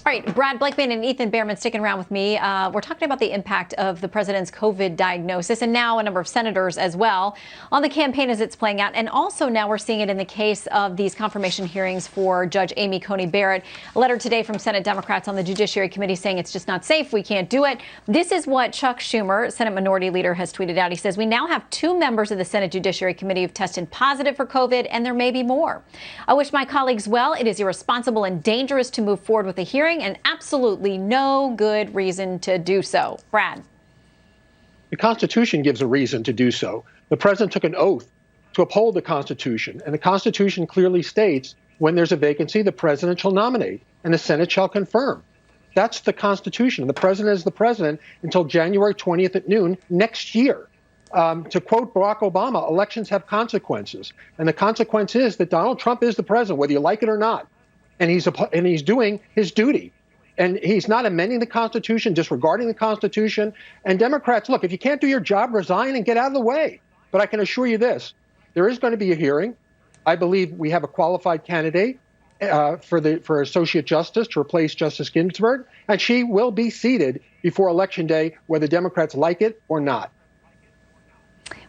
All right, Brad Blakeman and Ethan Behrman sticking around with me. We're talking about the impact of the president's COVID diagnosis and now a number of senators as well on the campaign as it's playing out. And also now we're seeing it in the case of these confirmation hearings for Judge Amy Coney Barrett. A letter today from Senate Democrats on the Judiciary Committee saying it's just not safe. We can't do it. This is what Chuck Schumer, Senate Minority Leader, has tweeted out. He says, we now have 2 members of the Senate Judiciary Committee who've tested positive for COVID, and there may be more. I wish my colleagues well. It is irresponsible and dangerous to move forward with a hearing, and absolutely no good reason to do so. Brad. The Constitution gives a reason to do so. The president took an oath to uphold the Constitution, and the Constitution clearly states when there's a vacancy, the president shall nominate and the Senate shall confirm. That's the Constitution. The president is the president until January 20th at noon next year. To quote Barack Obama, elections have consequences, and the consequence is that Donald Trump is the president, whether you like it or not, and he's doing his duty. And he's not amending the Constitution, disregarding the Constitution. And Democrats, look, if you can't do your job, resign and get out of the way. But I can assure you this, there is going to be a hearing. I believe we have a qualified candidate for Associate Justice to replace Justice Ginsburg, and she will be seated before Election Day, whether Democrats like it or not.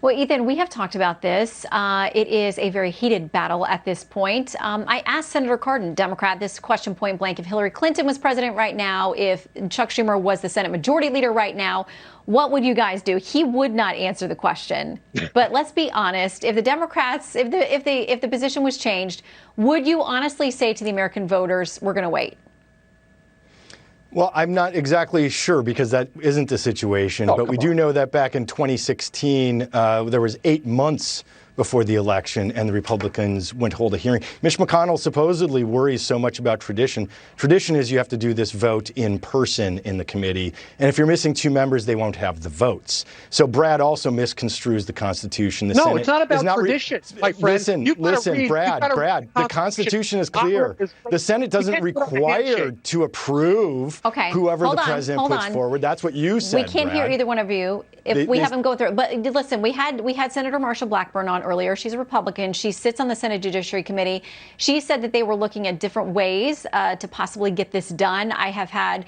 Well, Ethan, we have talked about this. It is a very heated battle at this point. I asked Senator Cardin, Democrat, this question point blank. If Hillary Clinton was president right now, if Chuck Schumer was the Senate Majority Leader right now, what would you guys do? He would not answer the question. But let's be honest. If the Democrats, if the position was changed, would you honestly say to the American voters, we're going to wait? Well, I'm not exactly sure because that isn't the situation. But we do know that back in 2016, there was 8 months before the election and the Republicans went to hold a hearing. Mitch McConnell supposedly worries so much about tradition. Tradition is you have to do this vote in person in the committee. And if you're missing 2 members, they won't have the votes. So Brad also misconstrues the Constitution. The Senate it's not about tradition, my friend. Listen, Brad, the Constitution is clear. The Senate doesn't require to approve whoever the president puts forward. That's what you said, We can't hear either one of you if we have them go through. But listen, we had Senator Marsha Blackburn on earlier. She's a Republican. She sits on the Senate Judiciary Committee. She said that they were looking at different ways to possibly get this done. I have had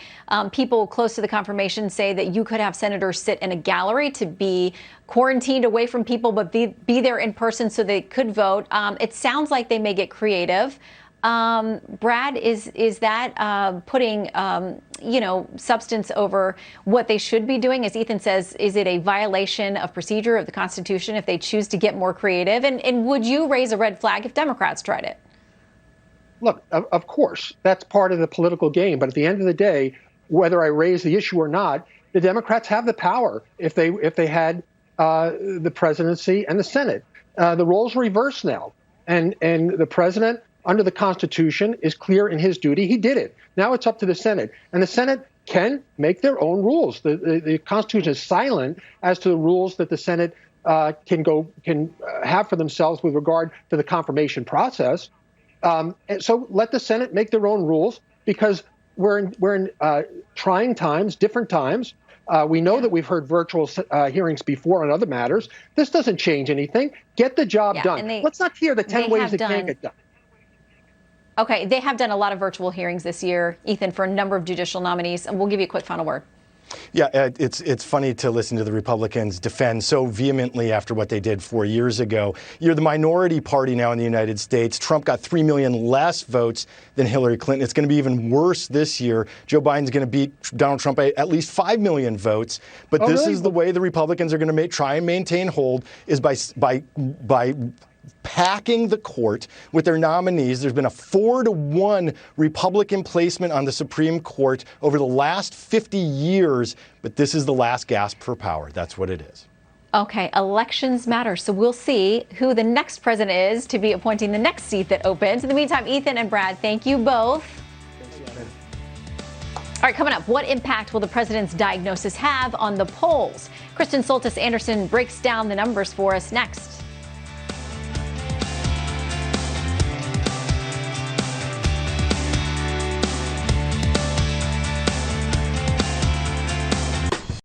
people close to the confirmation say that you could have senators sit in a gallery to be quarantined away from people, but be there in person so they could vote. It sounds like they may get creative. Brad, is that putting, substance over what they should be doing? As Ethan says, is it a violation of procedure of the Constitution if they choose to get more creative? And would you raise a red flag if Democrats tried it? Look, of course, that's part of the political game. But at the end of the day, whether I raise the issue or not, the Democrats have the power if they had the presidency and the Senate. The roles reverse now. And the president, under the Constitution, is clear in his duty. He did it. Now it's up to the Senate. And the Senate can make their own rules. The Constitution is silent as to the rules that the Senate can have for themselves with regard to the confirmation process. And so let the Senate make their own rules because we're in trying times, different times. We know that we've heard virtual hearings before on other matters. This doesn't change anything. Get the job done. Let's not hear the 10 ways it can't get done. Okay, they have done a lot of virtual hearings this year, Ethan, for a number of judicial nominees, and we'll give you a quick final word. Yeah, it's funny to listen to the Republicans defend so vehemently after what they did 4 years ago. You're the minority party now in the United States. Trump got 3 million less votes than Hillary Clinton. It's going to be even worse this year. Joe Biden's going to beat Donald Trump by at least 5 million votes. But this is the way the Republicans are going to try and maintain hold is by packing the court with their nominees. There's been a 4-1 Republican placement on the Supreme Court over the last 50 years, but this is the last gasp for power. That's what it is. Okay, elections matter. So we'll see who the next president is to be appointing the next seat that opens. In the meantime, Ethan and Brad, thank you both. Thanks, Shannon. All right, coming up, what impact will the president's diagnosis have on the polls? Kristen Soltis Anderson breaks down the numbers for us next.